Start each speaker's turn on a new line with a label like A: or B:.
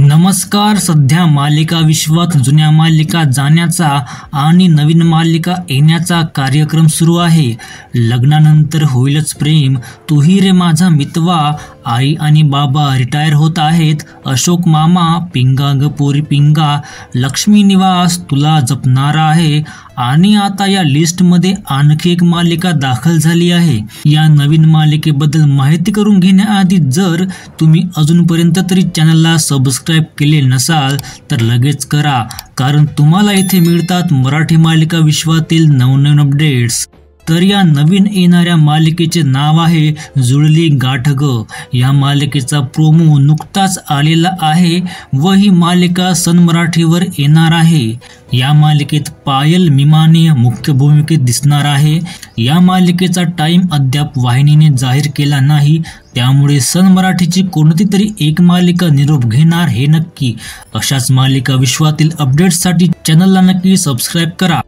A: नमस्कार. सध्या मालिका विश्वात जुन्या मालिका जाण्याचा आणि नवीन मालिका येण्याचा कार्यक्रम सुरू आहे. लग्नानंतर होईलच प्रेम, तूही रे माझा मितवा, आई आणि बाबा रिटायर होत आहेत, अशोक मामा, पिंगा ग पोरी पिंगा, लक्ष्मी निवास, तुला जपणारा आहे आणि आता या लिस्टमध्ये आणखी एक मालिका दाखल झाली आहे. या नवीन मालिकेबद्दल माहिती करून घेण्याआधी जर तुम्ही अजूनपर्यंत तरी चॅनलला सबस्क्राईब केले नसाल तर लगेच करा, कारण तुम्हाला इथे मिळतात मराठी मालिका विश्वातील नवनवीन अपडेट्स. तर या नवीन येणाऱ्या मालिकेचे नाव आहे जुळली गाठ ग. या मालिकेचा प्रोमो नुकताच आलेला आहे व ही मालिका सन मराठीवर येणार आहे. या मालिकेत पायल मिमाने मुख्य भूमिकेत दिसणार आहे. या मालिकेचा टाइम अद्याप वाहिनीने जाहीर केला नाही, त्यामुळे सन मराठीची कोणती तरी एक मालिका निरोप घेणार हे नक्की. अशाच मालिका विश्वातील अपडेट्ससाठी चॅनलला नक्की सबस्क्राईब करा.